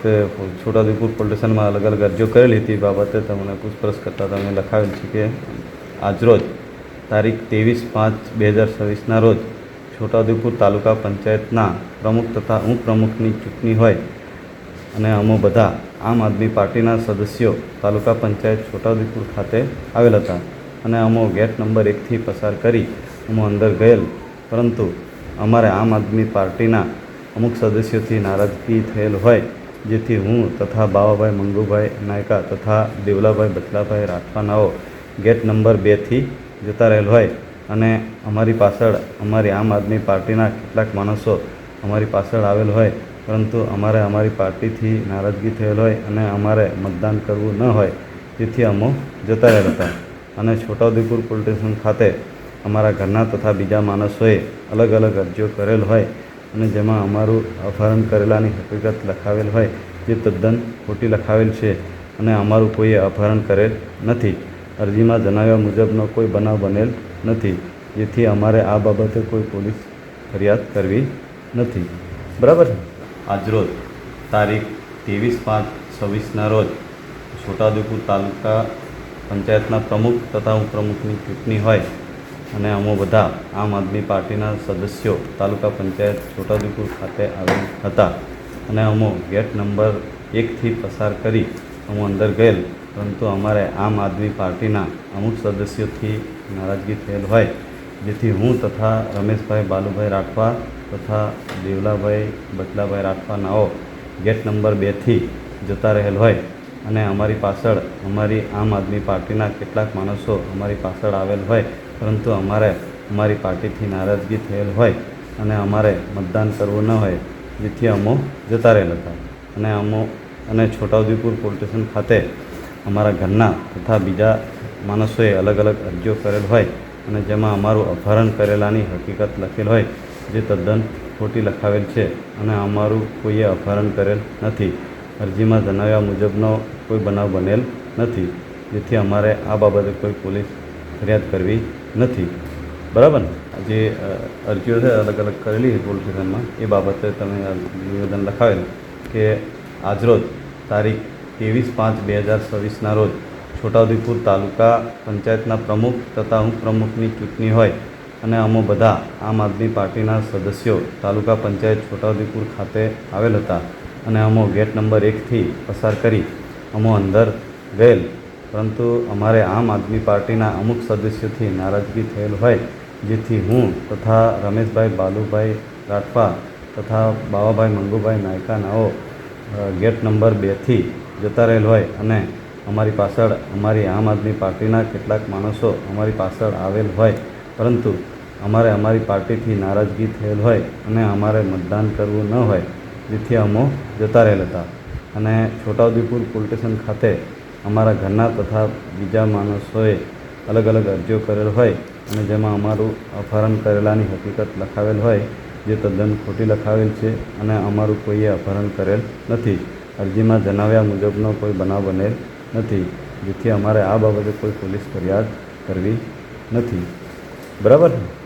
વખતે છોટાઉદેપુર પોલીસ સ્ટેશનમાં અલગ અલગ અરજીઓ કરેલી હતી. બાબતે તમને પૂછપરછ કરતાં તમે લખાવેલ છે કે આજરોજ તારીખ 23/5/2026ના રોજ છોટાઉદેપુર તાલુકા પંચાયતના પ્રમુખ તથા ઉપપ્રમુખની ચૂંટણી હોય અને અમો બધા આમ આદમી પાર્ટીના સદસ્યો તાલુકા પંચાયત છોટાઉદેપુર ખાતે આવેલ હતા અને અમો ગેટ નંબર 1થી પસાર કરી અમો અંદર ગયેલ, પરંતુ અમારે આમ આદમી પાર્ટીના અમુક સદસ્યોથી નારાજગી થયેલ હોય, જેથી હું તથા બાવાભાઈ મંગુભાઈ નાયકા તથા દેવલાભાઈ બચલાભાઈ રાઠવાનાઓ ગેટ નંબર 2થી જતા રહેલ હોય અને અમારી પાછળ અમારી આમ આદમી પાર્ટીના કેટલાક માણસો અમારી પાછળ આવેલ હોય, પરંતુ અમારે અમારી પાર્ટીથી નારાજગી થયેલ હોય અને અમારે મતદાન કરવું ન હોય, તેથી અમો જતા રહેલ હતા અને છોટાઉદેપુર પોલીસ સ્ટેશન ખાતે અમારા ઘરના તથા બીજા માણસોએ અલગ અલગ અરજીઓ કરેલ હોય અને જેમાં અમારું અપહરણ કરેલાની હકીકત લખાવેલ હોય, જે તદ્દન ખોટી લખાવેલ છે અને અમારું કોઈએ અપહરણ કરેલ નથી. અરજીમાં જણાવ્યા મુજબનો કોઈ બનાવ બનેલ નથી, જેથી અમારે આ બાબતે કોઈ પોલીસ ફરિયાદ કરવી નથી. બરાબર. આજરોજ તારીખ 23/5/26ના રોજ છોટાઉદેપુર તાલુકા પંચાયતના પ્રમુખ તથા ઉપપ્રમુખની ચૂંટણી હોય અને અમો બધા આમ આદમી પાર્ટીના સદસ્યો તાલુકા પંચાયત છોટાઉદેપુર ખાતે આવેલ હતા અને અમો ગેટ નંબર 1થી પસાર કરી અમો અંદર ગયેલ, પરંતુ અમારે આમ આદમી પાર્ટીના અમુક સદસ્યોથી નારાજગી થયેલ હોય, જેથી હું તથા રમેશભાઈ બાલુભાઈ રાઠવા તથા દેવલાભાઈ બચલાભાઈ રાઠવાનાઓ ગેટ નંબર 2થી જતા રહેલ હોય અને અમારી પાછળ અમારી આમ આદમી પાર્ટીના કેટલાક માણસો અમારી પાછળ આવેલ હોય, પરંતુ અમારે અમારી પાર્ટીથી નારાજગી થયેલ હોય અને અમારે મતદાન કરવું ન હોય, જેથી અમો જતા રહેલ હતા અને છોટાઉદેપુર પોલીસ સ્ટેશન ખાતે અમારા ઘરના તથા બીજા માણસોએ અલગ અલગ અરજીઓ કરેલ હોય અને જેમાં અમારું અપહરણ કરેલાની હકીકત લખેલ હોય, જે તદ્દન ખોટી લખાવેલ છે અને અમારું કોઈએ અપહરણ કરેલ નથી. અરજીમાં જણાવ્યા મુજબનો કોઈ બનાવ બનેલ નથી, જેથી અમારે આ બાબતે કોઈ પોલીસ ફરિયાદ કરવી નથી. બરાબર ને? જે અરજીઓ છે અલગ અલગ કરેલી પોલીસ સ્ટેશનમાં, એ બાબતે તમે નિવેદન લખાવેલ કે આજરોજ તારીખ 23/5/2026ના રોજ છોટાઉદેપુર તાલુકા પંચાયતના પ્રમુખ તથા ઉપપ્રમુખની ચૂંટણી હોય અને અમો બધા આમ આદમી પાર્ટીના સદસ્યો તાલુકા પંચાયત છોટાઉદેપુર ખાતે આવેલ હતા અને અમો ગેટ નંબર 1થી પસાર કરી અમો અંદર ગયેલ, પરંતુ અમારે આમ આદમી પાર્ટીના અમુક સદસ્યોથી નારાજગી થયેલ હોય, જેથી હું તથા રમેશભાઈ બાલુભાઈ રાઠવા તથા બાવાભાઈ મંગુભાઈ નાયકાનાઓ ગેટ નંબર 2થી જતા રહેલ હોય અને અમારી પાછળ અમારી આમ આદમી પાર્ટીના કેટલાક માણસો અમારી પાછળ આવેલ હોય, પરંતુ અમારે અમારી પાર્ટીથી નારાજગી થયેલ હોય અને અમારે મતદાન કરવું ન હોય, જેથી અમો જતા રહેલ હતા અને છોટાઉદેપુર પોલીસ સ્ટેશન ખાતે અમારા ઘરના તથા બીજા માણસોએ અલગ અલગ અરજીઓ કરેલ હોય અને જેમાં અમારું અપહરણ કરેલાની હકીકત લખાવેલ હોય, જે તદ્દન ખોટી લખાવેલ છે અને અમારું કોઈએ અપહરણ કરેલ નથી. અરજીમાં જણાવ્યા મુજબનો કોઈ બનાવ બનેલ નથી, જેથી અમારે આ બાબતે કોઈ પોલીસ ફરિયાદ કરવી નથી. બરાબર.